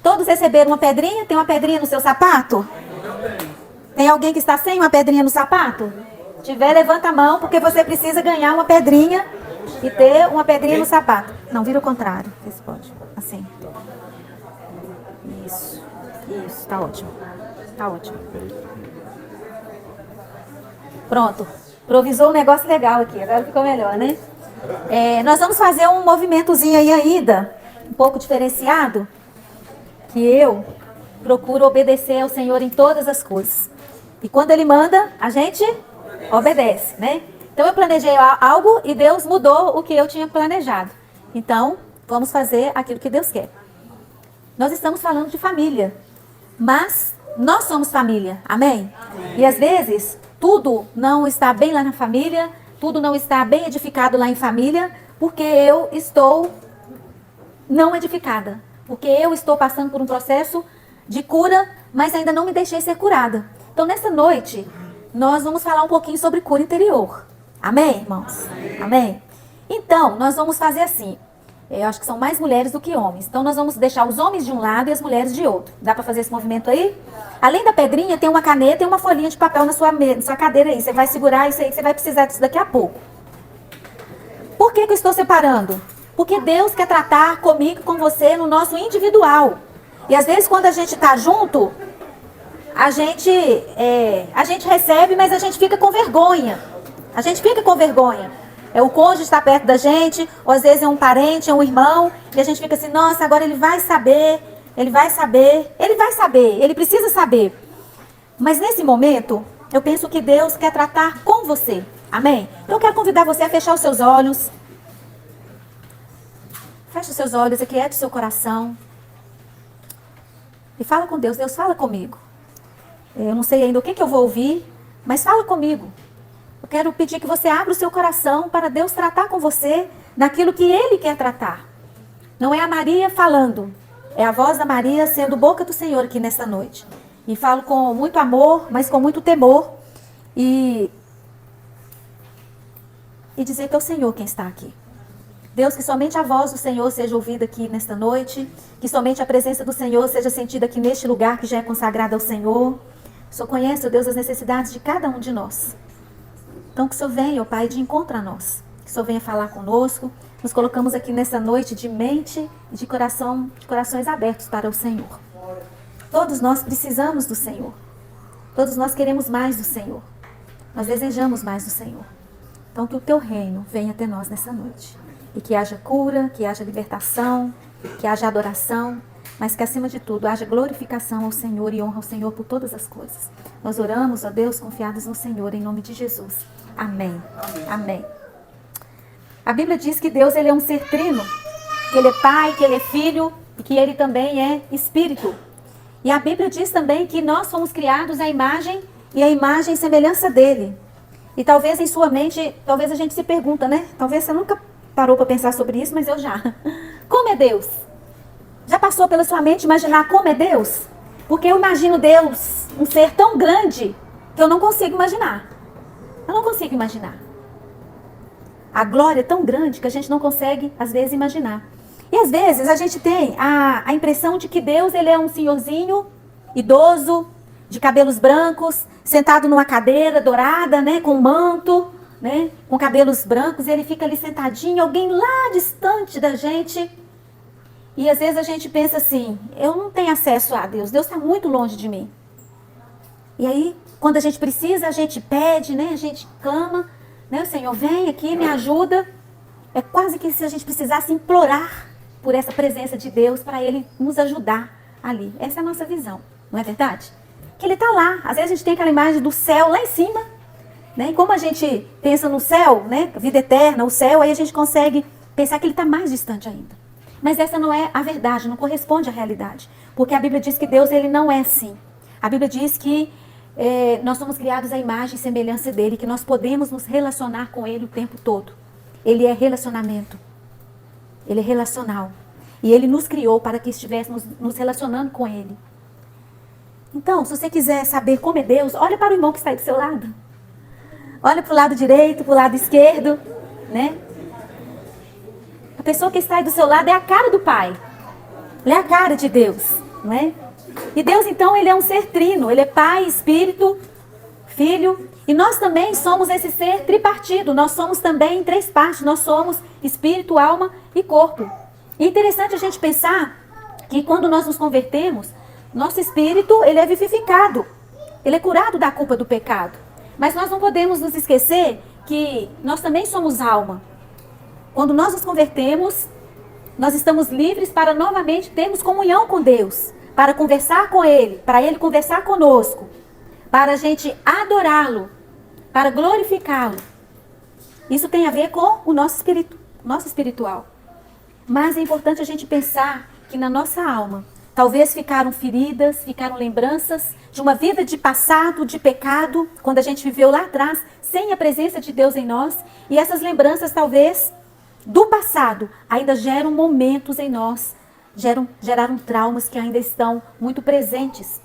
Todos receberam uma pedrinha? Tem uma pedrinha no seu sapato? Tem alguém que está sem uma pedrinha no sapato? Se tiver, levanta a mão, porque você precisa ganhar uma pedrinha e ter uma pedrinha no sapato. Não, vira o contrário. Isso pode. Assim. Isso. Isso, tá ótimo. Tá ótimo. Pronto. Provisou um negócio legal aqui. Agora ficou melhor, né? Nós vamos fazer um movimentozinho aí ainda, um pouco diferenciado, que eu procuro obedecer ao Senhor em todas as coisas. E quando Ele manda, a gente obedece, né? Então eu planejei algo e Deus mudou o que eu tinha planejado. Então, vamos fazer aquilo que Deus quer. Nós estamos falando de família, mas nós somos família, amém? E às vezes, tudo não está bem lá na família, tudo não está bem edificado lá em família, porque eu estou não edificada. Porque eu estou passando por um processo de cura, mas ainda não me deixei ser curada. Então, nessa noite, nós vamos falar um pouquinho sobre cura interior. Amém, irmãos? Amém? Então, nós vamos fazer assim. Eu acho que são mais mulheres do que homens. Então, nós vamos deixar os homens de um lado e as mulheres de outro. Dá para fazer esse movimento aí? Além da pedrinha, tem uma caneta e uma folhinha de papel na sua cadeira aí. Você vai segurar isso aí, que você vai precisar disso daqui a pouco. Por que eu estou separando? Porque Deus quer tratar comigo e com você no nosso individual. E às vezes, quando a gente está junto, a gente recebe, mas a gente fica com vergonha. A gente fica com vergonha. O cônjuge está perto da gente, ou às vezes é um parente, é um irmão, e a gente fica assim, nossa, agora ele vai saber, ele vai saber, ele precisa saber. Mas nesse momento, eu penso que Deus quer tratar com você, amém? Então eu quero convidar você a fechar os seus olhos. Feche os seus olhos, aquiete o seu coração. E fala com Deus, Deus fala comigo. Eu não sei ainda o que eu vou ouvir, mas fala comigo. Eu quero pedir que você abra o seu coração para Deus tratar com você naquilo que Ele quer tratar. Não é a Maria falando, é a voz da Maria sendo boca do Senhor aqui nesta noite. E falo com muito amor, mas com muito temor. E dizer que é o Senhor quem está aqui. Deus, que somente a voz do Senhor seja ouvida aqui nesta noite. Que somente a presença do Senhor seja sentida aqui neste lugar que já é consagrado ao Senhor. O Senhor conhece, ó Deus, as necessidades de cada um de nós. Então que o Senhor venha, ó Pai, de encontro a nós. Que o Senhor venha falar conosco. Nos colocamos aqui nessa noite de mente e de corações abertos para o Senhor. Todos nós precisamos do Senhor. Todos nós queremos mais do Senhor. Nós desejamos mais do Senhor. Então que o Teu reino venha até nós nessa noite. E que haja cura, que haja libertação, que haja adoração, mas que acima de tudo haja glorificação ao Senhor e honra ao Senhor por todas as coisas. Nós oramos, ó Deus, confiados no Senhor, em nome de Jesus. Amém. Amém. A Bíblia diz que Deus, Ele é um ser trino, que Ele é Pai, que Ele é Filho e que Ele também é Espírito. E a Bíblia diz também que nós fomos criados à imagem e semelhança dEle. E talvez em sua mente, talvez a gente se pergunta, né? Talvez você nunca parou para pensar sobre isso, mas eu já. Como é Deus? Já passou pela sua mente imaginar como é Deus? Porque eu imagino Deus, um ser tão grande, que eu não consigo imaginar. Eu não consigo imaginar. A glória é tão grande que a gente não consegue, às vezes, imaginar. E às vezes a gente tem a impressão de que Deus, Ele é um senhorzinho, idoso, de cabelos brancos, sentado numa cadeira dourada, né, com um manto, né, com cabelos brancos, e Ele fica ali sentadinho, alguém lá distante da gente. E às vezes a gente pensa assim, eu não tenho acesso a Deus, Deus está muito longe de mim. E aí, quando a gente precisa, a gente pede, né, a gente clama, né, o Senhor vem aqui, me ajuda. É quase que se a gente precisasse implorar por essa presença de Deus para Ele nos ajudar ali. Essa é a nossa visão, não é verdade? Que Ele está lá. Às vezes a gente tem aquela imagem do céu lá em cima, né? E como a gente pensa no céu, né, vida eterna, o céu, aí a gente consegue pensar que Ele está mais distante ainda. Mas essa não é a verdade, não corresponde à realidade. Porque a Bíblia diz que Deus, Ele não é assim. A Bíblia diz que nós somos criados à imagem e semelhança dEle, que nós podemos nos relacionar com Ele o tempo todo. Ele é relacionamento. Ele é relacional. E Ele nos criou para que estivéssemos nos relacionando com Ele. Então, se você quiser saber como é Deus, olha para o irmão que está aí do seu lado. Olha para o lado direito, para o lado esquerdo, né? A pessoa que está aí do seu lado é a cara do Pai. Ele é a cara de Deus. não é? E Deus, então, ele é um ser trino. Ele é Pai, Espírito, Filho. E nós também somos esse ser tripartido. Nós somos também em 3 partes. Nós somos espírito, alma e corpo. E é interessante a gente pensar que quando nós nos convertemos, nosso espírito, ele é vivificado. Ele é curado da culpa do pecado. Mas nós não podemos nos esquecer que nós também somos alma. Quando nós nos convertemos, nós estamos livres para novamente termos comunhão com Deus, para conversar com Ele, para Ele conversar conosco, para a gente adorá-lo, para glorificá-lo. Isso tem a ver com o nosso espírito, nosso espiritual. Mas é importante a gente pensar que na nossa alma, talvez ficaram feridas, ficaram lembranças de uma vida de passado, de pecado, quando a gente viveu lá atrás, sem a presença de Deus em nós. E essas lembranças, talvez, do passado, ainda geram momentos em nós, geraram traumas que ainda estão muito presentes.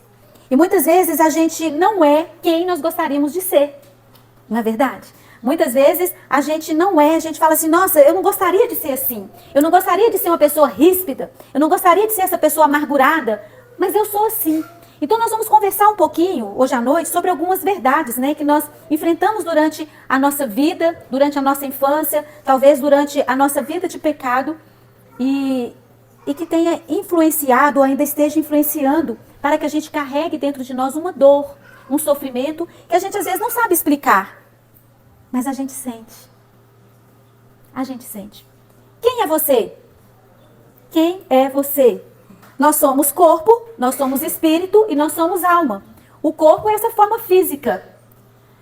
E muitas vezes a gente não é quem nós gostaríamos de ser, não é verdade? Muitas vezes a gente não é, a gente fala assim, nossa, eu não gostaria de ser assim. Eu não gostaria de ser uma pessoa ríspida. Eu não gostaria de ser essa pessoa amargurada. Mas eu sou assim. Então nós vamos conversar um pouquinho, hoje à noite, sobre algumas verdades, né, que nós enfrentamos durante a nossa vida, durante a nossa infância, talvez durante a nossa vida de pecado, e que tenha influenciado ou ainda esteja influenciando para que a gente carregue dentro de nós uma dor, um sofrimento que a gente às vezes não sabe explicar. Mas a gente sente. A gente sente. Quem é você? Quem é você? Nós somos corpo, nós somos espírito e nós somos alma. O corpo é essa forma física.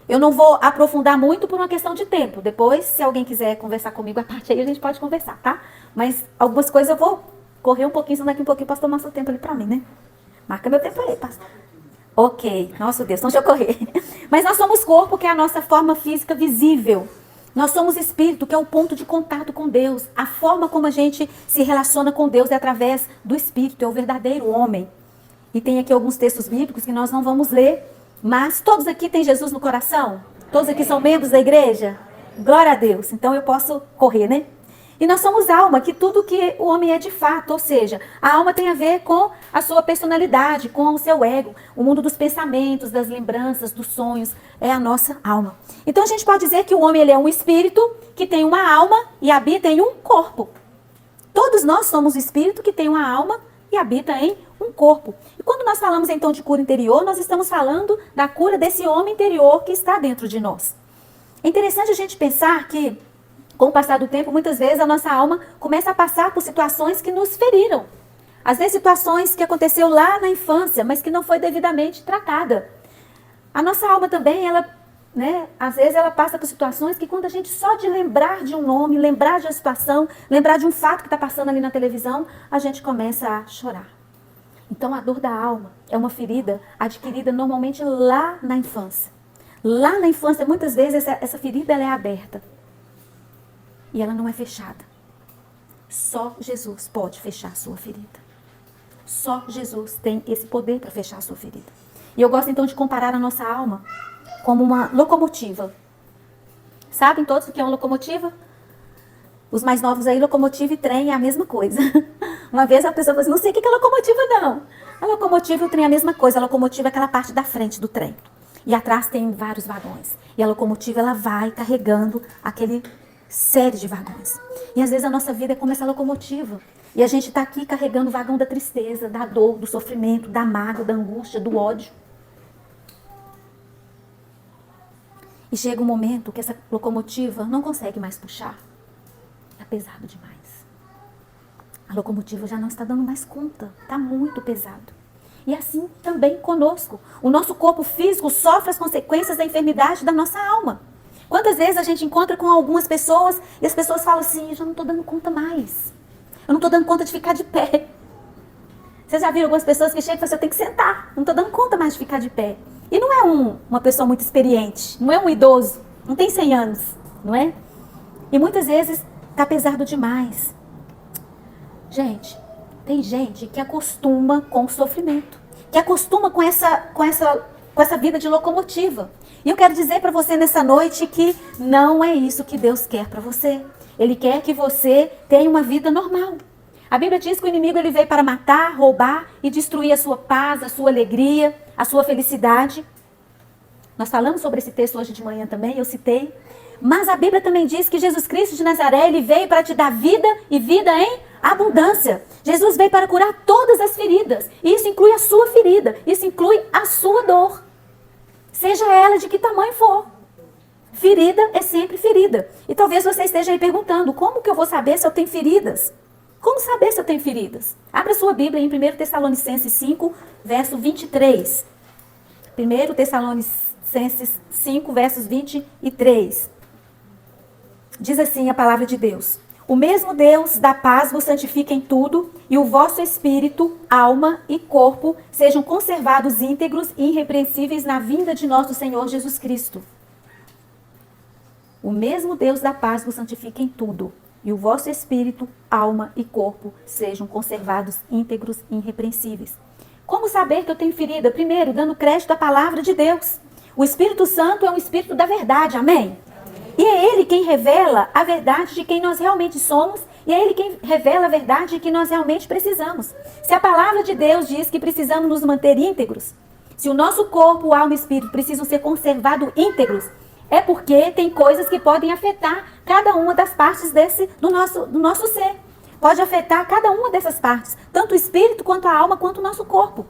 Eu não vou aprofundar muito por uma questão de tempo. Depois, se alguém quiser conversar comigo, a parte aí a gente pode conversar, tá? Mas algumas coisas eu vou correr um pouquinho, senão daqui um pouquinho eu posso tomar seu tempo ali pra mim, né? Marca meu tempo aí, pastor. Ok, nosso Deus, então deixa eu correr. Mas nós somos corpo, que é a nossa forma física visível. Nós somos espírito, que é o ponto de contato com Deus. A forma como a gente se relaciona com Deus é através do espírito, é o verdadeiro homem. E tem aqui alguns textos bíblicos que nós não vamos ler, mas todos aqui têm Jesus no coração? Todos aqui são membros da igreja? Glória a Deus, então eu posso correr, né? E nós somos alma, que tudo que o homem é de fato, ou seja, a alma tem a ver com a sua personalidade, com o seu ego, o mundo dos pensamentos, das lembranças, dos sonhos, é a nossa alma. Então a gente pode dizer que o homem ele é um espírito que tem uma alma e habita em um corpo. Todos nós somos o espírito que tem uma alma e habita em um corpo. E quando nós falamos então de cura interior, nós estamos falando da cura desse homem interior que está dentro de nós. É interessante a gente pensar que com o passar do tempo, muitas vezes a nossa alma começa a passar por situações que nos feriram. Às vezes situações que aconteceu lá na infância, mas que não foi devidamente tratada. A nossa alma também, ela, né, às vezes ela passa por situações que quando a gente só de lembrar de um nome, lembrar de uma situação, lembrar de um fato que está passando ali na televisão, a gente começa a chorar. Então a dor da alma é uma ferida adquirida normalmente lá na infância. Lá na infância, muitas vezes essa ferida ela é aberta. E ela não é fechada. Só Jesus pode fechar a sua ferida. Só Jesus tem esse poder para fechar a sua ferida. E eu gosto então de comparar a nossa alma como uma locomotiva. Sabem todos o que é uma locomotiva? Os mais novos aí, locomotiva e trem é a mesma coisa. Uma vez a pessoa falou assim, não sei o que é locomotiva não. A locomotiva e o trem é a mesma coisa. A locomotiva é aquela parte da frente do trem. E atrás tem vários vagões. E a locomotiva ela vai carregando aquele série de vagões. E às vezes a nossa vida é como essa locomotiva. E a gente está aqui carregando o vagão da tristeza, da dor, do sofrimento, da mágoa, da angústia, do ódio. E chega um momento que essa locomotiva não consegue mais puxar. É pesado demais. A locomotiva já não está dando mais conta. Está muito pesado. E assim também conosco. O nosso corpo físico sofre as consequências da enfermidade da nossa alma. Quantas vezes a gente encontra com algumas pessoas e as pessoas falam assim, eu já não estou dando conta mais. Eu não estou dando conta de ficar de pé. Vocês já viram algumas pessoas que chegam e falam assim, eu tenho que sentar. Não estou dando conta mais de ficar de pé. E não é uma pessoa muito experiente, não é um idoso, não tem 100 anos, não é? E muitas vezes está pesado demais. Gente, tem gente que acostuma com o sofrimento, que acostuma com essa vida de locomotiva. E eu quero dizer para você nessa noite que não é isso que Deus quer para você. Ele quer que você tenha uma vida normal. A Bíblia diz que o inimigo ele veio para matar, roubar e destruir a sua paz, a sua alegria, a sua felicidade. Nós falamos sobre esse texto hoje de manhã também, eu citei. Mas a Bíblia também diz que Jesus Cristo de Nazaré, ele veio para te dar vida e vida em abundância. Jesus veio para curar todas as feridas. E isso inclui a sua ferida, isso inclui a sua dor. Seja ela de que tamanho for. Ferida é sempre ferida. E talvez você esteja aí perguntando, como que eu vou saber se eu tenho feridas? Como saber se eu tenho feridas? Abra sua Bíblia em 1 Tessalonicenses 5, verso 23. 1 Tessalonicenses 5, versos 23. Diz assim a palavra de Deus. O mesmo Deus da paz vos santifica em tudo, e o vosso espírito, alma e corpo sejam conservados íntegros e irrepreensíveis na vinda de nosso Senhor Jesus Cristo. O mesmo Deus da paz vos santifica em tudo, e o vosso espírito, alma e corpo sejam conservados íntegros e irrepreensíveis. Como saber que eu tenho ferida? Primeiro, dando crédito à palavra de Deus. O Espírito Santo é um Espírito da verdade, amém? E é Ele quem revela a verdade de quem nós realmente somos, e é Ele quem revela a verdade de que nós realmente precisamos. Se a palavra de Deus diz que precisamos nos manter íntegros, se o nosso corpo, alma e espírito precisam ser conservados íntegros, é porque tem coisas que podem afetar cada uma das partes do nosso ser. Pode afetar cada uma dessas partes, tanto o espírito, quanto a alma, quanto o nosso corpo.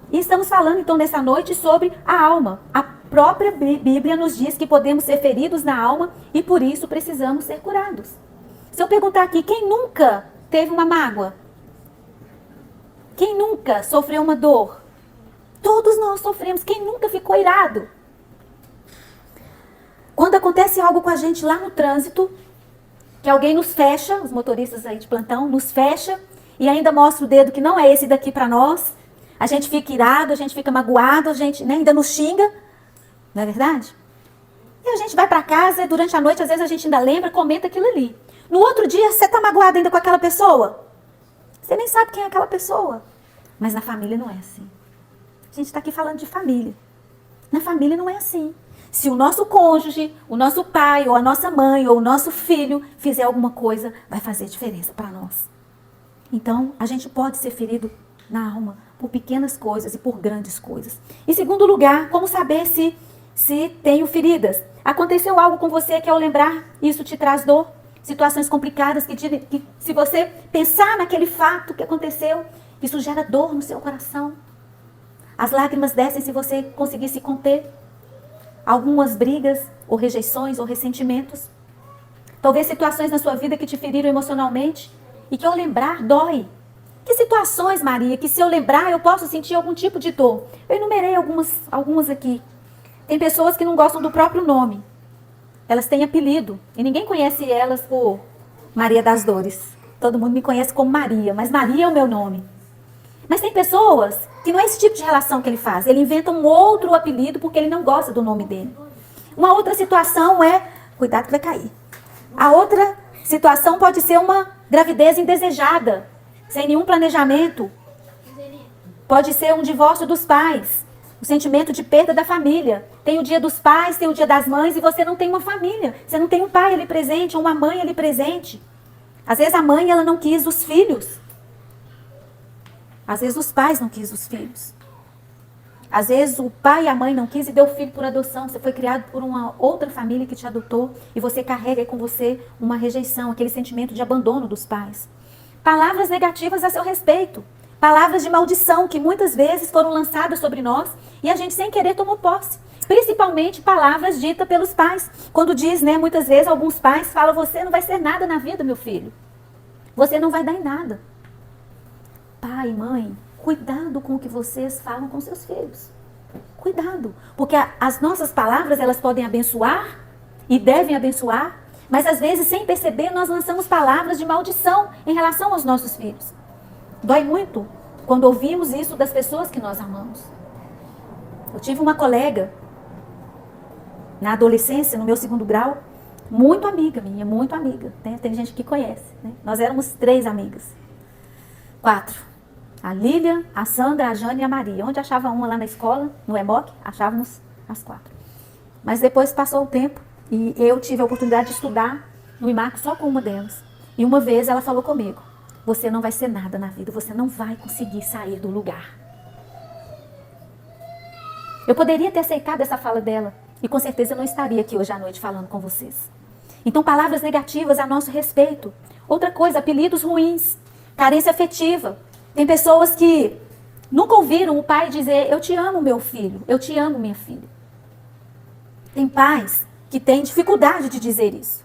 E estamos falando então nessa noite sobre a alma. A própria Bíblia nos diz que podemos ser feridos na alma e por isso precisamos ser curados. Se eu perguntar aqui, quem nunca teve uma mágoa? Quem nunca sofreu uma dor? Todos nós sofremos. Quem nunca ficou irado? Quando acontece algo com a gente lá no trânsito, que alguém nos fecha, os motoristas aí de plantão, nos fecha e ainda mostra o dedo que não é esse daqui para nós, a gente fica irado, a gente fica magoado, a gente ainda nos xinga, não é verdade? E a gente vai para casa e durante a noite, às vezes a gente ainda lembra, comenta aquilo ali. No outro dia, você está magoado ainda com aquela pessoa? Você nem sabe quem é aquela pessoa. Mas na família não é assim. A gente está aqui falando de família. Na família não é assim. Se o nosso cônjuge, o nosso pai, ou a nossa mãe, ou o nosso filho fizer alguma coisa, vai fazer diferença para nós. Então, a gente pode ser ferido na alma por pequenas coisas e por grandes coisas. Em segundo lugar, como saber se tenho feridas? Aconteceu algo com você que ao lembrar, isso te traz dor? Situações complicadas que se você pensar naquele fato que aconteceu, isso gera dor no seu coração. As lágrimas descem se você conseguir se conter. Algumas brigas, ou rejeições, ou ressentimentos. Talvez situações na sua vida que te feriram emocionalmente e que ao lembrar dói. Que situações, Maria, que se eu lembrar eu posso sentir algum tipo de dor? Eu enumerei algumas aqui. Tem pessoas que não gostam do próprio nome. Elas têm apelido e ninguém conhece elas por Maria das Dores. Todo mundo me conhece como Maria, mas Maria é o meu nome. Mas tem pessoas que não é esse tipo de relação que ele faz. Ele inventa um outro apelido porque ele não gosta do nome dele. Uma outra situação é... Cuidado que vai cair. A outra situação pode ser uma gravidez indesejada, sem nenhum planejamento. Pode ser um divórcio dos pais. O sentimento de perda da família. Tem o dia dos pais, tem o dia das mães e você não tem uma família. Você não tem um pai ali presente ou uma mãe ali presente. Às vezes a mãe ela não quis os filhos. Às vezes os pais não quis os filhos. Às vezes o pai e a mãe não quis e deu filho por adoção. Você foi criado por uma outra família que te adotou e você carrega com você uma rejeição, aquele sentimento de abandono dos pais. Palavras negativas a seu respeito. Palavras de maldição que muitas vezes foram lançadas sobre nós e a gente sem querer tomou posse. Principalmente palavras ditas pelos pais. Quando diz, muitas vezes alguns pais falam, você não vai ser nada na vida, meu filho. Você não vai dar em nada. Pai, mãe, cuidado com o que vocês falam com seus filhos. Cuidado, porque as nossas palavras, elas podem abençoar e devem abençoar, mas às vezes, sem perceber, nós lançamos palavras de maldição em relação aos nossos filhos. Dói muito quando ouvimos isso das pessoas que nós amamos. Eu tive uma colega, na adolescência, no meu 2º grau, muito amiga minha, muito amiga. Tem gente que conhece. Nós éramos 3 amigas. 4. A Lília, a Sandra, a Jane e a Maria. Onde achava uma lá na escola, no EMOC, achávamos as 4. Mas depois passou o tempo e eu tive a oportunidade de estudar no IMAC só com uma delas. E uma vez ela falou comigo, você não vai ser nada na vida, você não vai conseguir sair do lugar. Eu poderia ter aceitado essa fala dela e com certeza eu não estaria aqui hoje à noite falando com vocês. Então, palavras negativas a nosso respeito. Outra coisa, apelidos ruins, carência afetiva. Tem pessoas que nunca ouviram o pai dizer, eu te amo, meu filho, eu te amo, minha filha. Tem pais que têm dificuldade de dizer isso.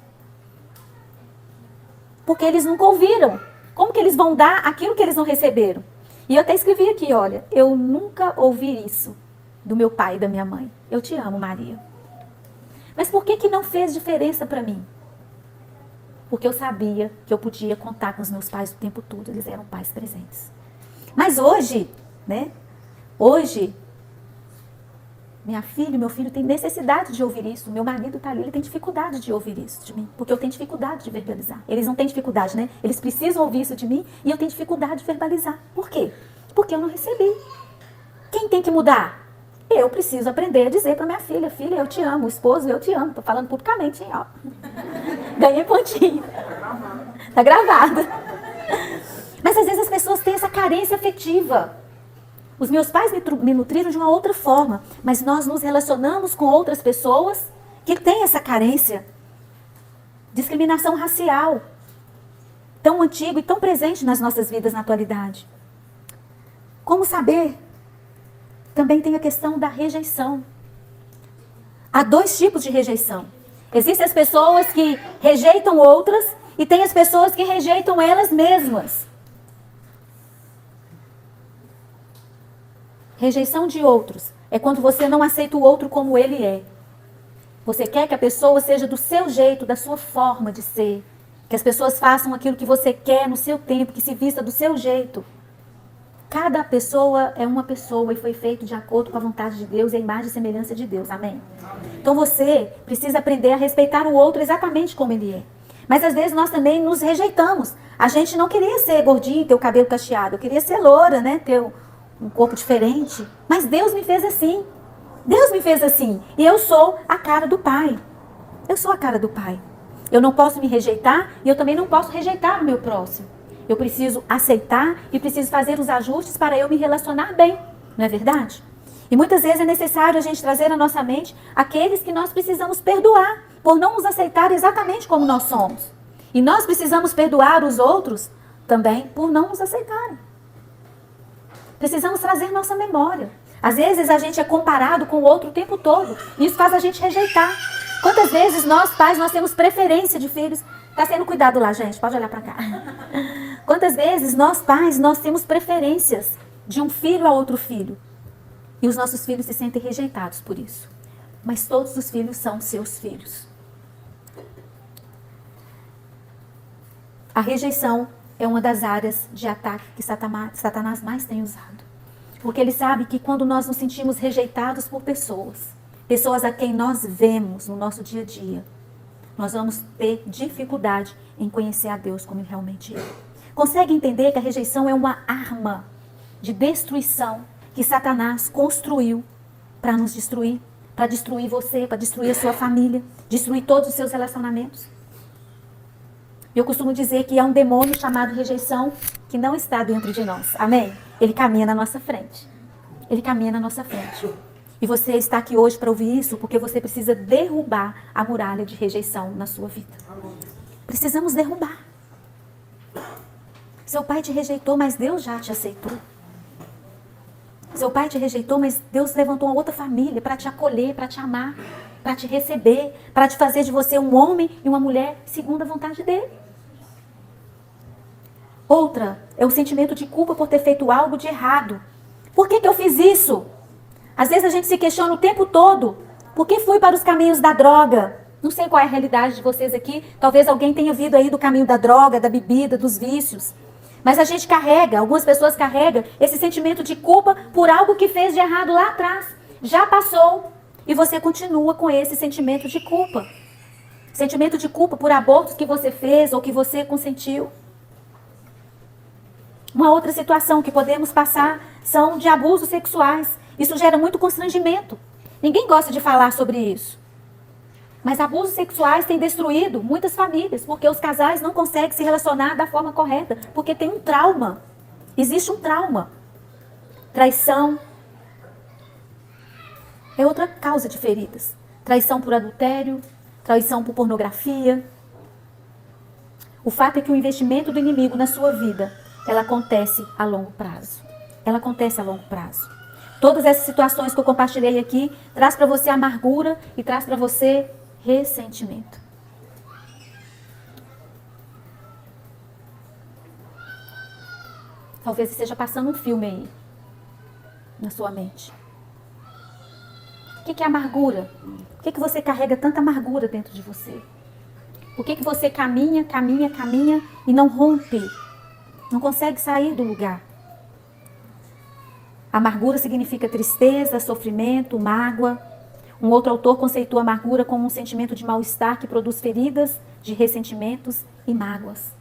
Porque eles nunca ouviram. Como que eles vão dar aquilo que eles não receberam? E eu até escrevi aqui, olha, eu nunca ouvi isso do meu pai e da minha mãe. Eu te amo, Maria. Mas por que não fez diferença para mim? Porque eu sabia que eu podia contar com os meus pais o tempo todo. Eles eram pais presentes. Mas hoje, né? Hoje, minha filha, meu filho tem necessidade de ouvir isso. Meu marido está ali, ele tem dificuldade de ouvir isso de mim. Porque eu tenho dificuldade de verbalizar. Eles não têm dificuldade, né? Eles precisam ouvir isso de mim e eu tenho dificuldade de verbalizar. Por quê? Porque eu não recebi. Quem tem que mudar? Eu preciso aprender a dizer para minha filha, filha, eu te amo, esposo, eu te amo. Tô falando publicamente, hein, ó. Ganhei pontinho. Tá gravado. Mas às vezes as pessoas têm essa carência afetiva. Os meus pais me nutriram de uma outra forma, mas nós nos relacionamos com outras pessoas que têm essa carência. Discriminação racial. Tão antigo e tão presente nas nossas vidas na atualidade. Como saber? Também tem a questão da rejeição. Há dois tipos de rejeição. Existem as pessoas que rejeitam outras e tem as pessoas que rejeitam elas mesmas. Rejeição de outros é quando você não aceita o outro como ele é. Você quer que a pessoa seja do seu jeito, da sua forma de ser. Que as pessoas façam aquilo que você quer no seu tempo, que se vista do seu jeito. Cada pessoa é uma pessoa e foi feito de acordo com a vontade de Deus e a imagem e semelhança de Deus. Amém? Então você precisa aprender a respeitar o outro exatamente como ele é. Mas às vezes nós também nos rejeitamos. A gente não queria ser gordinho, ter o cabelo cacheado. Eu queria ser loura, né? Ter um corpo diferente. Mas Deus me fez assim. Deus me fez assim. E eu sou a cara do Pai. Eu sou a cara do Pai. Eu não posso me rejeitar e eu também não posso rejeitar o meu próximo. Eu preciso aceitar e preciso fazer os ajustes para eu me relacionar bem. Não é verdade? E muitas vezes é necessário a gente trazer à nossa mente aqueles que nós precisamos perdoar por não nos aceitar exatamente como nós somos. E nós precisamos perdoar os outros também por não nos aceitarem. Precisamos trazer nossa memória. Às vezes a gente é comparado com o outro o tempo todo. E isso faz a gente rejeitar. Quantas vezes nós, pais, nós temos preferência de filhos? Está sendo cuidado lá, gente. Pode olhar para cá. Quantas vezes nós, pais, nós temos preferências de um filho a outro filho. E os nossos filhos se sentem rejeitados por isso. Mas todos os filhos são seus filhos. A rejeição é uma das áreas de ataque que Satanás mais tem usado. Porque ele sabe que quando nós nos sentimos rejeitados por pessoas a quem nós vemos no nosso dia a dia, nós vamos ter dificuldade em conhecer a Deus como ele realmente é. Consegue entender que a rejeição é uma arma de destruição que Satanás construiu para nos destruir, para destruir você, para destruir a sua família, destruir todos os seus relacionamentos? Eu costumo dizer que há um demônio chamado rejeição que não está dentro de nós. Amém? Ele caminha na nossa frente. Ele caminha na nossa frente. E você está aqui hoje para ouvir isso porque você precisa derrubar a muralha de rejeição na sua vida. Precisamos derrubar. Seu pai te rejeitou, mas Deus já te aceitou. Seu pai te rejeitou, mas Deus levantou uma outra família para te acolher, para te amar, para te receber, para te fazer de você um homem e uma mulher segundo a vontade dele. Outra é o sentimento de culpa por ter feito algo de errado. Por que eu fiz isso? Às vezes a gente se questiona o tempo todo. Por que fui para os caminhos da droga? Não sei qual é a realidade de vocês aqui. Talvez alguém tenha vindo aí do caminho da droga, da bebida, dos vícios. Mas a gente carrega, algumas pessoas carregam esse sentimento de culpa por algo que fez de errado lá atrás. Já passou e você continua com esse sentimento de culpa. Sentimento de culpa por abortos que você fez ou que você consentiu. Uma outra situação que podemos passar são de abusos sexuais. Isso gera muito constrangimento. Ninguém gosta de falar sobre isso. Mas abusos sexuais têm destruído muitas famílias, porque os casais não conseguem se relacionar da forma correta, porque tem um trauma. Existe um trauma. Traição é outra causa de feridas. Traição por adultério, traição por pornografia. O fato é que o investimento do inimigo na sua vida, ela acontece a longo prazo. Ela acontece a longo prazo. Todas essas situações que eu compartilhei aqui, traz para você amargura e traz para você ressentimento. Talvez você esteja passando um filme aí, na sua mente. O que é amargura? Por que você carrega tanta amargura dentro de você? Por que você caminha e não rompe? Não consegue sair do lugar? Amargura significa tristeza, sofrimento, mágoa. Um outro autor conceitua a amargura como um sentimento de mal-estar que produz feridas de ressentimentos e mágoas.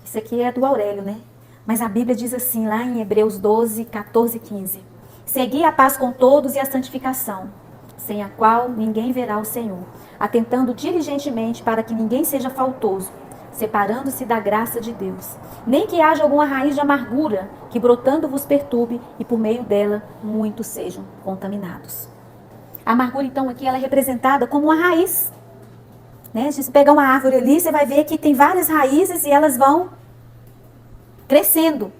Isso aqui é do Aurélio, né? Mas a Bíblia diz assim, lá em Hebreus 12, 14 e 15. Segui a paz com todos e a santificação, sem a qual ninguém verá o Senhor, atentando diligentemente para que ninguém seja faltoso, separando-se da graça de Deus. Nem que haja alguma raiz de amargura, que brotando vos perturbe, e por meio dela muitos sejam contaminados. A amargura, então, aqui ela é representada como uma raiz. Né? Se você pegar uma árvore ali, você vai ver que tem várias raízes e elas vão crescendo.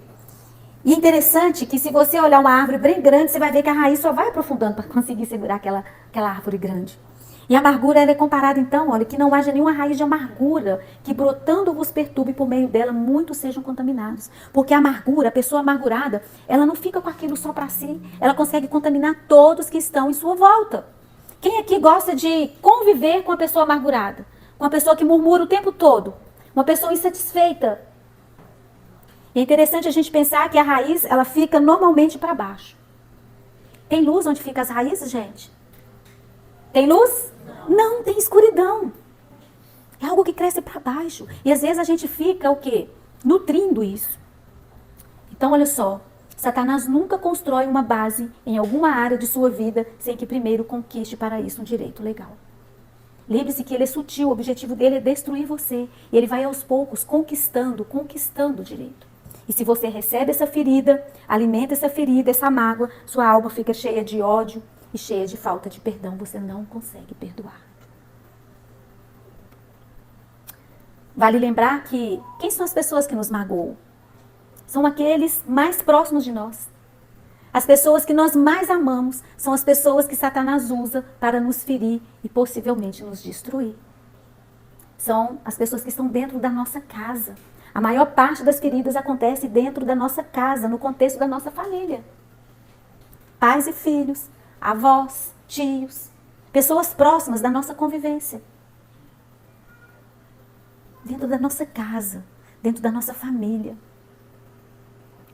E é interessante que se você olhar uma árvore bem grande, você vai ver que a raiz só vai aprofundando para conseguir segurar aquela árvore grande. E a amargura ela é comparada então, olha, que não haja nenhuma raiz de amargura, que brotando vos perturbe, por meio dela muitos sejam contaminados. Porque a amargura, a pessoa amargurada, ela não fica com aquilo só para si, ela consegue contaminar todos que estão em sua volta. Quem aqui gosta de conviver com a pessoa amargurada? Com a pessoa que murmura o tempo todo? Uma pessoa insatisfeita? E é interessante a gente pensar que a raiz, ela fica normalmente para baixo. Tem luz onde ficam as raízes, gente? Tem luz? Não, tem escuridão. É algo que cresce para baixo. E às vezes a gente fica o quê? Nutrindo isso. Então, olha só. Satanás nunca constrói uma base em alguma área de sua vida sem que primeiro conquiste para isso um direito legal. Lembre-se que ele é sutil, o objetivo dele é destruir você. E ele vai aos poucos conquistando o direito. E se você recebe essa ferida, alimenta essa ferida, essa mágoa, sua alma fica cheia de ódio e cheia de falta de perdão. Você não consegue perdoar. Vale lembrar que quem são as pessoas que nos magoam? São aqueles mais próximos de nós. As pessoas que nós mais amamos são as pessoas que Satanás usa para nos ferir e possivelmente nos destruir. São as pessoas que estão dentro da nossa casa. A maior parte das feridas acontece dentro da nossa casa, no contexto da nossa família. Pais e filhos, avós, tios, pessoas próximas da nossa convivência. Dentro da nossa casa, dentro da nossa família.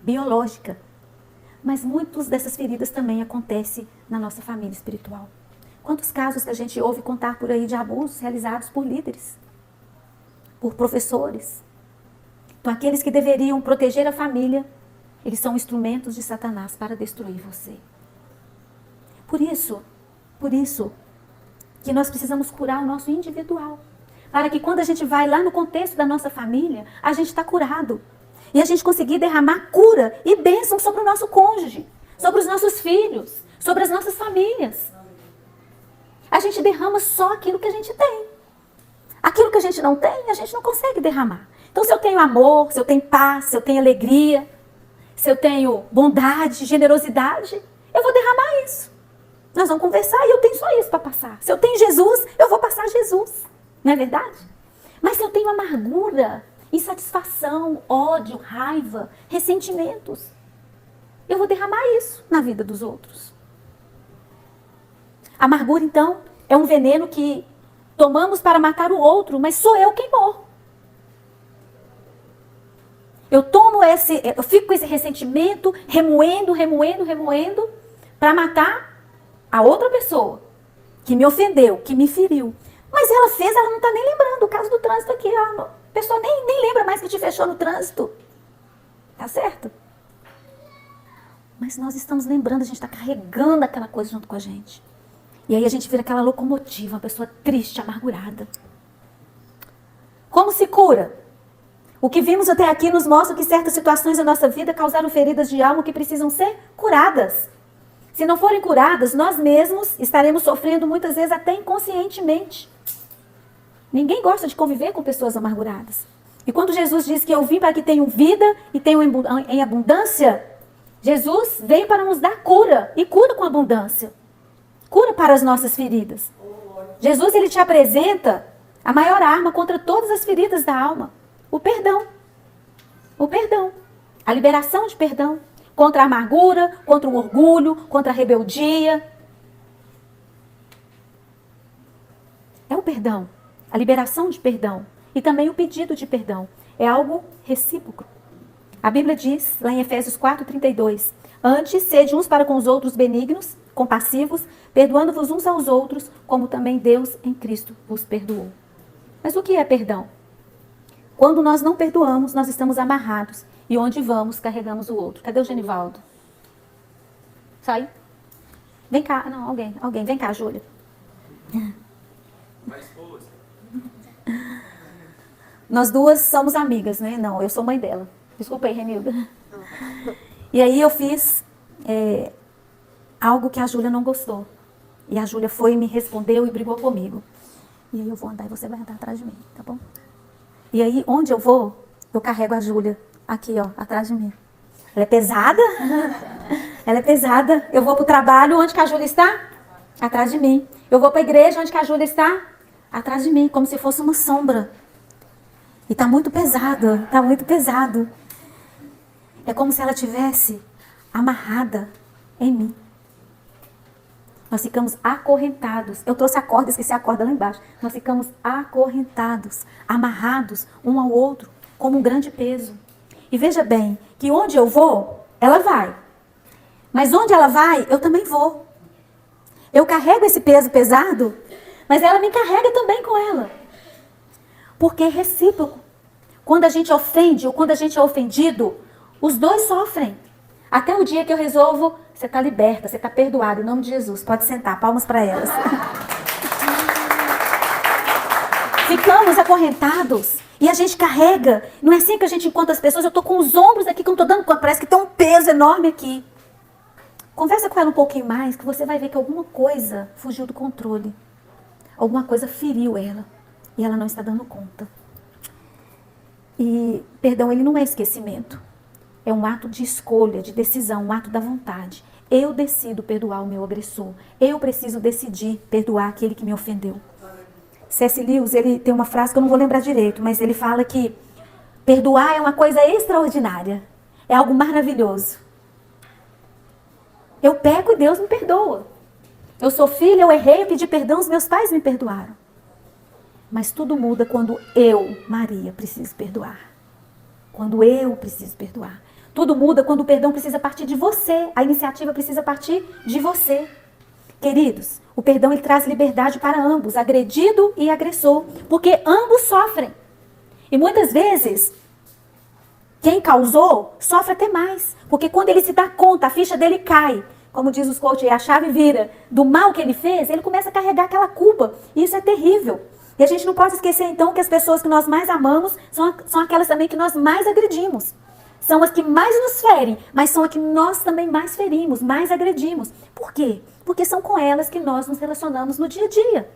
Biológica. Mas muitas dessas feridas também acontecem na nossa família espiritual. Quantos casos que a gente ouve contar por aí de abusos realizados por líderes, por professores. Então, aqueles que deveriam proteger a família, eles são instrumentos de Satanás para destruir você. Por isso que nós precisamos curar o nosso individual. Para que quando a gente vai lá no contexto da nossa família, a gente está curado. E a gente conseguir derramar cura e bênção sobre o nosso cônjuge, sobre os nossos filhos, sobre as nossas famílias. A gente derrama só aquilo que a gente tem. Aquilo que a gente não tem, a gente não consegue derramar. Então, se eu tenho amor, se eu tenho paz, se eu tenho alegria, se eu tenho bondade, generosidade, eu vou derramar isso. Nós vamos conversar e eu tenho só isso para passar. Se eu tenho Jesus, eu vou passar Jesus. Não é verdade? Mas se eu tenho amargura, insatisfação, ódio, raiva, ressentimentos, eu vou derramar isso na vida dos outros. A amargura, então, é um veneno que tomamos para matar o outro, mas sou eu quem morro. Eu fico com esse ressentimento, remoendo, para matar a outra pessoa que me ofendeu, que me feriu. Mas ela não está nem lembrando o caso do trânsito aqui. A pessoa nem lembra mais que te fechou no trânsito. Tá certo? Mas nós estamos lembrando, a gente está carregando aquela coisa junto com a gente. E aí a gente vira aquela locomotiva, uma pessoa triste, amargurada. Como se cura? O que vimos até aqui nos mostra que certas situações da nossa vida causaram feridas de alma que precisam ser curadas. Se não forem curadas, nós mesmos estaremos sofrendo muitas vezes até inconscientemente. Ninguém gosta de conviver com pessoas amarguradas. E quando Jesus diz que eu vim para que tenham vida e tenham em abundância, Jesus veio para nos dar cura, e cura com abundância. Cura para as nossas feridas. Jesus, ele te apresenta a maior arma contra todas as feridas da alma. O perdão. O perdão. A liberação de perdão. Contra a amargura, contra o orgulho, contra a rebeldia. É o perdão. A liberação de perdão. E também o pedido de perdão. É algo recíproco. A Bíblia diz, lá em Efésios 4:32, antes, sede uns para com os outros benignos, compassivos, perdoando-vos uns aos outros, como também Deus em Cristo vos perdoou. Mas o que é perdão? Quando nós não perdoamos, nós estamos amarrados. E onde vamos, carregamos o outro. Cadê o Genivaldo? Sai. Vem cá. Não, alguém. Vem cá, Júlia. Nós duas somos amigas, né? Não, eu sou mãe dela. Desculpa aí, Renilda. E aí eu fiz algo que a Júlia não gostou. E a Júlia foi, me respondeu e brigou comigo. E aí eu vou andar e você vai andar atrás de mim, tá bom? E aí, onde eu vou, eu carrego a Júlia aqui, ó, atrás de mim. Ela é pesada? Ela é pesada. Eu vou pro trabalho, onde que a Júlia está? Atrás de mim. Eu vou pra igreja, onde que a Júlia está? Atrás de mim, como se fosse uma sombra. E tá muito pesado, tá muito pesado. É como se ela tivesse amarrada em mim. Nós ficamos acorrentados. Eu trouxe a corda, esqueci a corda lá embaixo. Nós ficamos acorrentados, amarrados um ao outro, como um grande peso. E veja bem, que onde eu vou, ela vai. Mas onde ela vai, eu também vou. Eu carrego esse peso pesado, mas ela me carrega também com ela. Porque é recíproco. Quando a gente ofende ou quando a gente é ofendido, os dois sofrem. Até o dia que eu resolvo, você está liberta, você está perdoado, em nome de Jesus. Pode sentar, palmas para elas. Ficamos acorrentados e a gente carrega. Não é assim que a gente encontra as pessoas. Eu estou com os ombros aqui, que eu não estou dando conta, parece que tem um peso enorme aqui. Conversa com ela um pouquinho mais, que você vai ver que alguma coisa fugiu do controle. Alguma coisa feriu ela e ela não está dando conta. E perdão, ele não é esquecimento. É um ato de escolha, de decisão, um ato da vontade. Eu decido perdoar o meu agressor. Eu preciso decidir perdoar aquele que me ofendeu. C.S. Lewis, ele tem uma frase que eu não vou lembrar direito, mas ele fala que perdoar é uma coisa extraordinária. É algo maravilhoso. Eu peco e Deus me perdoa. Eu sou filha, eu errei, eu pedi perdão, os meus pais me perdoaram. Mas tudo muda quando eu, Maria, preciso perdoar. Quando eu preciso perdoar. Tudo muda quando o perdão precisa partir de você. A iniciativa precisa partir de você. Queridos, o perdão ele traz liberdade para ambos, agredido e agressor. Porque ambos sofrem. E muitas vezes, quem causou sofre até mais. Porque quando ele se dá conta, a ficha dele cai. Como diz os coaches, a chave vira do mal que ele fez, ele começa a carregar aquela culpa. E isso é terrível. E a gente não pode esquecer então que as pessoas que nós mais amamos são aquelas também que nós mais agredimos. São as que mais nos ferem, mas são as que nós também mais ferimos, mais agredimos. Por quê? Porque são com elas que nós nos relacionamos no dia a dia.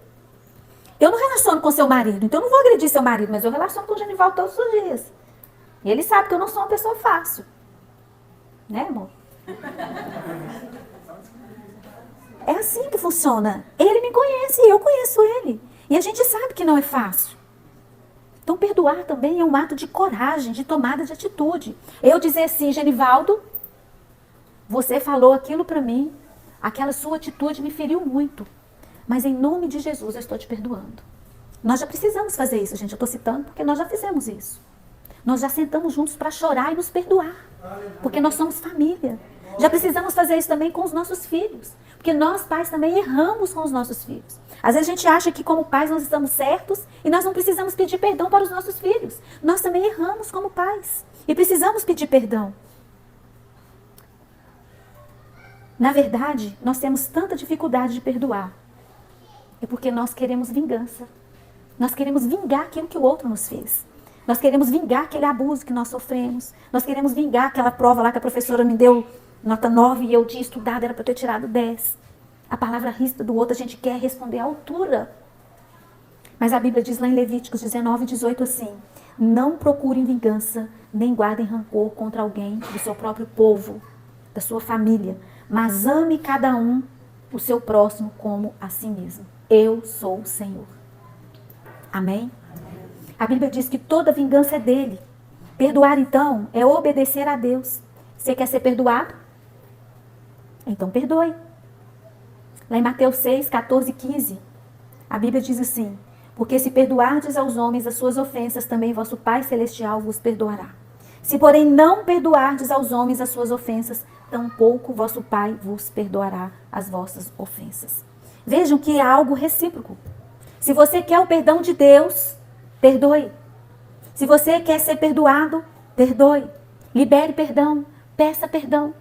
Eu não relaciono com seu marido, então eu não vou agredir seu marido, mas eu relaciono com o Genivaldo todos os dias. E ele sabe que eu não sou uma pessoa fácil. Né, amor? É assim que funciona. Ele me conhece e eu conheço ele. E a gente sabe que não é fácil. Então, perdoar também é um ato de coragem, de tomada de atitude. Eu dizer assim, Genivaldo, você falou aquilo para mim, aquela sua atitude me feriu muito. Mas em nome de Jesus eu estou te perdoando. Nós já precisamos fazer isso, gente. Eu estou citando porque nós já fizemos isso. Nós já sentamos juntos para chorar e nos perdoar. Porque nós somos família. Já precisamos fazer isso também com os nossos filhos. Porque nós, pais, também erramos com os nossos filhos. Às vezes a gente acha que como pais nós estamos certos e nós não precisamos pedir perdão para os nossos filhos. Nós também erramos como pais e precisamos pedir perdão. Na verdade, nós temos tanta dificuldade de perdoar É porque nós queremos vingança. Nós queremos vingar aquilo que o outro nos fez. Nós queremos vingar aquele abuso que nós sofremos. Nós queremos vingar aquela prova lá que a professora me deu nota 9 e eu tinha estudado, era para eu ter tirado 10. A palavra ríspida do outro, a gente quer responder à altura. Mas a Bíblia diz lá em Levíticos 19, 18 assim: não procurem vingança, nem guardem rancor contra alguém do seu próprio povo, da sua família, mas ame cada um o seu próximo como a si mesmo. Eu sou o Senhor. Amém? A Bíblia diz que toda vingança é dele. Perdoar, então, é obedecer a Deus. Você quer ser perdoado? Então perdoe. Lá em Mateus 6, 14 e 15, a Bíblia diz assim: porque se perdoardes aos homens as suas ofensas, também vosso Pai Celestial vos perdoará. Se, porém, não perdoardes aos homens as suas ofensas, tampouco vosso Pai vos perdoará as vossas ofensas. Vejam que é algo recíproco. Se você quer o perdão de Deus, perdoe. Se você quer ser perdoado, perdoe. Libere perdão, peça perdão.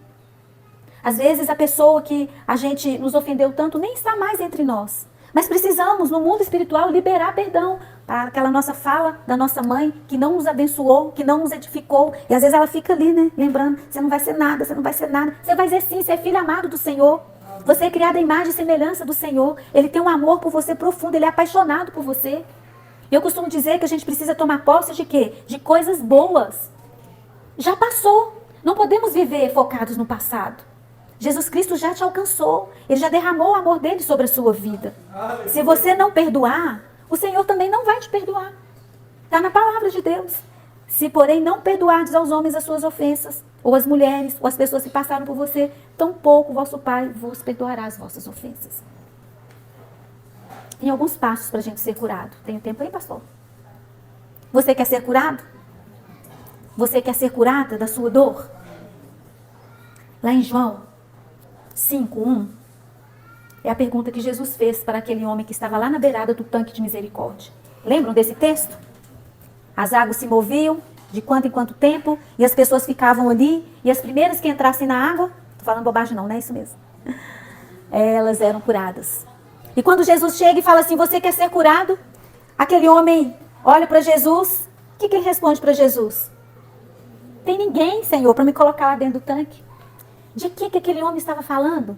Às vezes a pessoa que a gente nos ofendeu tanto nem está mais entre nós. Mas precisamos, no mundo espiritual, liberar perdão para aquela nossa fala da nossa mãe que não nos abençoou, que não nos edificou. E às vezes ela fica ali, né? Lembrando, você não vai ser nada, você não vai ser nada. Você vai dizer sim, você é filho amado do Senhor. Você é criado à imagem e semelhança do Senhor. Ele tem um amor por você profundo, ele é apaixonado por você. E eu costumo dizer que a gente precisa tomar posse de quê? De coisas boas. Já passou. Não podemos viver focados no passado. Jesus Cristo já te alcançou. Ele já derramou o amor dele sobre a sua vida. Se você não perdoar, o Senhor também não vai te perdoar. Está na palavra de Deus. Se, porém, não perdoardes aos homens as suas ofensas, ou as mulheres, ou as pessoas que passaram por você, tampouco vosso Pai vos perdoará as vossas ofensas. Tem alguns passos para a gente ser curado. Tem tempo aí, pastor? Você quer ser curado? Você quer ser curada da sua dor? Lá em João 5:1, é a pergunta que Jesus fez para aquele homem que estava lá na beirada do tanque de misericórdia. Lembram desse texto? As águas se moviam de quanto em quanto tempo e as pessoas ficavam ali e as primeiras que entrassem na água, estou falando bobagem não é isso mesmo, elas eram curadas. E quando Jesus chega e fala assim, você quer ser curado? Aquele homem olha para Jesus, o que ele responde para Jesus? Tem ninguém, Senhor, para me colocar lá dentro do tanque. De que aquele homem estava falando?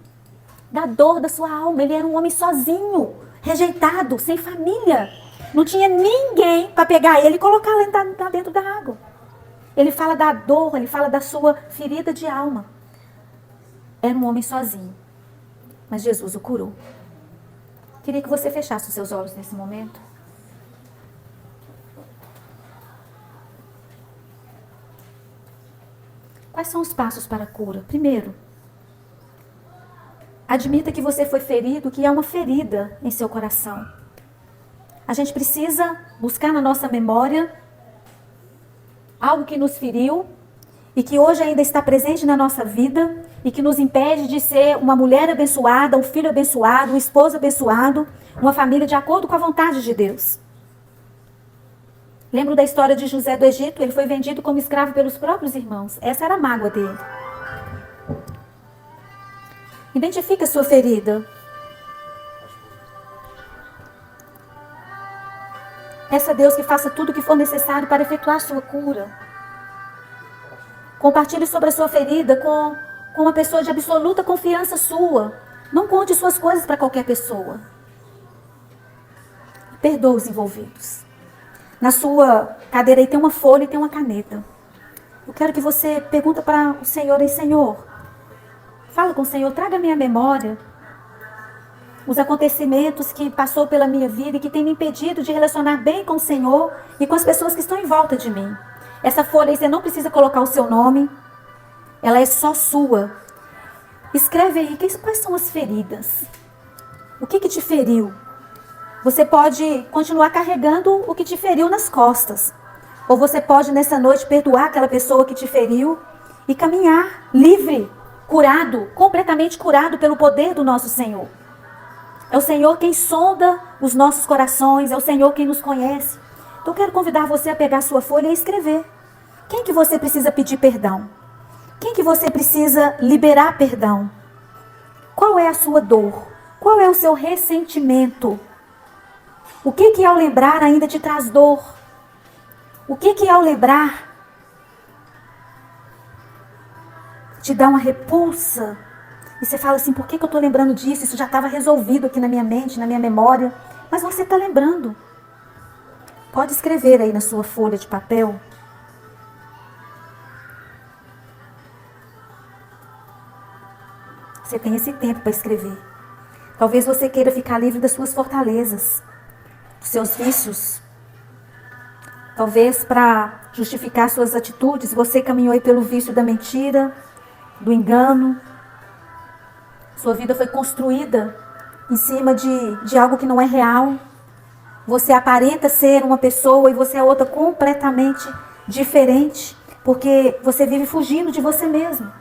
Da dor da sua alma. Ele era um homem sozinho, rejeitado, sem família. Não tinha ninguém para pegar ele e colocar lá dentro da água. Ele fala da dor, ele fala da sua ferida de alma. Era um homem sozinho. Mas Jesus o curou. Queria que você fechasse os seus olhos nesse momento. Quais são os passos para a cura? Primeiro, admita que você foi ferido, que há uma ferida em seu coração. A gente precisa buscar na nossa memória algo que nos feriu e que hoje ainda está presente na nossa vida e que nos impede de ser uma mulher abençoada, um filho abençoado, um esposo abençoado, uma família de acordo com a vontade de Deus. Lembro da história de José do Egito, ele foi vendido como escravo pelos próprios irmãos. Essa era a mágoa dele. Identifique a sua ferida. Peça a Deus que faça tudo o que for necessário para efetuar a sua cura. Compartilhe sobre a sua ferida com uma pessoa de absoluta confiança sua. Não conte suas coisas para qualquer pessoa. Perdoa os envolvidos. Na sua cadeira aí tem uma folha e tem uma caneta. Eu quero que você pergunte para o Senhor aí, Senhor, fala com o Senhor, traga à minha memória os acontecimentos que passou pela minha vida e que tem me impedido de relacionar bem com o Senhor e com as pessoas que estão em volta de mim. Essa folha aí você não precisa colocar o seu nome, ela é só sua. Escreve aí quais são as feridas. O que te feriu? Você pode continuar carregando o que te feriu nas costas. Ou você pode nessa noite perdoar aquela pessoa que te feriu e caminhar livre, curado, completamente curado pelo poder do nosso Senhor. É o Senhor quem sonda os nossos corações, é o Senhor quem nos conhece. Então eu quero convidar você a pegar a sua folha e escrever. Quem que você precisa pedir perdão? Quem que você precisa liberar perdão? Qual é a sua dor? Qual é o seu ressentimento? O que ao lembrar ainda te traz dor? O que ao lembrar te dá uma repulsa? E você fala assim, por que eu estou lembrando disso? Isso já estava resolvido aqui na minha mente, na minha memória. Mas você está lembrando. Pode escrever aí na sua folha de papel. Você tem esse tempo para escrever. Talvez você queira ficar livre das suas fortalezas, dos seus vícios. Talvez para justificar suas atitudes, você caminhou aí pelo vício da mentira, do engano. Sua vida foi construída em cima de algo que não é real. Você aparenta ser uma pessoa e você é outra completamente diferente, porque você vive fugindo de você mesmo.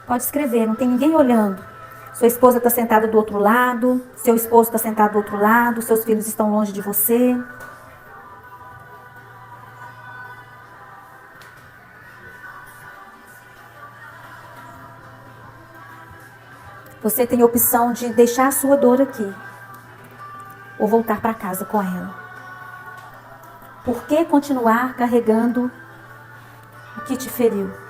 Pode escrever, não tem ninguém olhando. Sua esposa está sentada do outro lado, seu esposo está sentado do outro lado, seus filhos estão longe de você. Você tem a opção de deixar a sua dor aqui ou voltar para casa com ela. Por que continuar carregando o que te feriu?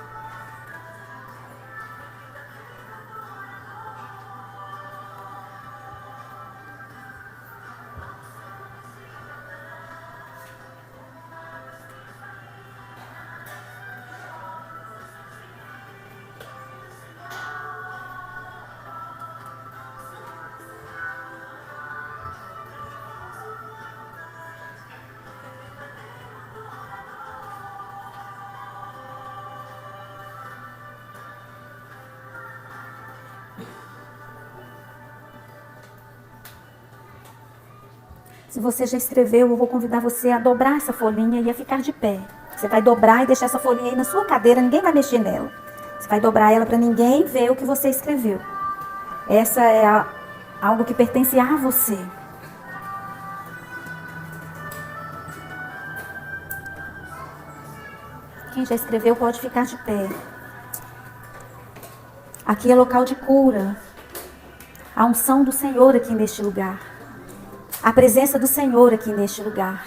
Se você já escreveu, eu vou convidar você a dobrar essa folhinha e a ficar de pé. Você vai dobrar e deixar essa folhinha aí na sua cadeira, ninguém vai mexer nela. Você vai dobrar ela para ninguém ver o que você escreveu. Essa é algo que pertence a você. Quem já escreveu pode ficar de pé. Aqui é local de cura. A unção do Senhor aqui neste lugar. A presença do Senhor aqui neste lugar.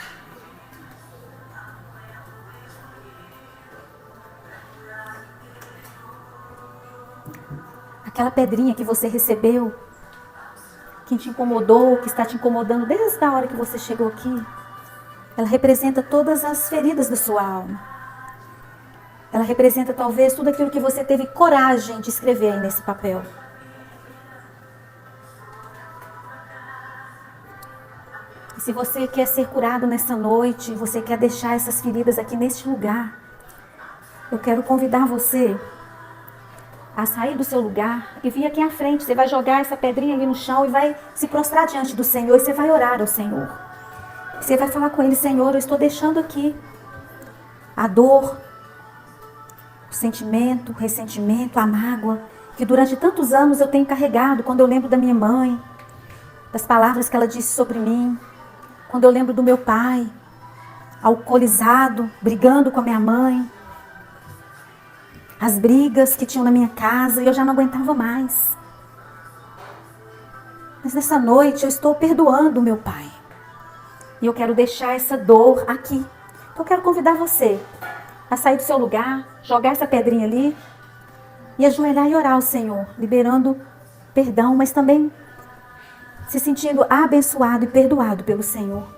Aquela pedrinha que você recebeu, que te incomodou, que está te incomodando desde a hora que você chegou aqui, ela representa todas as feridas da sua alma. Ela representa talvez tudo aquilo que você teve coragem de escrever aí nesse papel. E se você quer ser curado nessa noite, você quer deixar essas feridas aqui neste lugar, eu quero convidar você a sair do seu lugar e vir aqui à frente. Você vai jogar essa pedrinha ali no chão e vai se prostrar diante do Senhor e você vai orar ao Senhor. Você vai falar com Ele, Senhor, eu estou deixando aqui a dor, o sentimento, o ressentimento, a mágoa, que durante tantos anos eu tenho carregado quando eu lembro da minha mãe, das palavras que ela disse sobre mim, quando eu lembro do meu pai, alcoolizado, brigando com a minha mãe, as brigas que tinham na minha casa e eu já não aguentava mais. Mas nessa noite eu estou perdoando o meu pai. E eu quero deixar essa dor aqui. Então eu quero convidar você a sair do seu lugar, jogar essa pedrinha ali e ajoelhar e orar ao Senhor, liberando perdão, mas também se sentindo abençoado e perdoado pelo Senhor.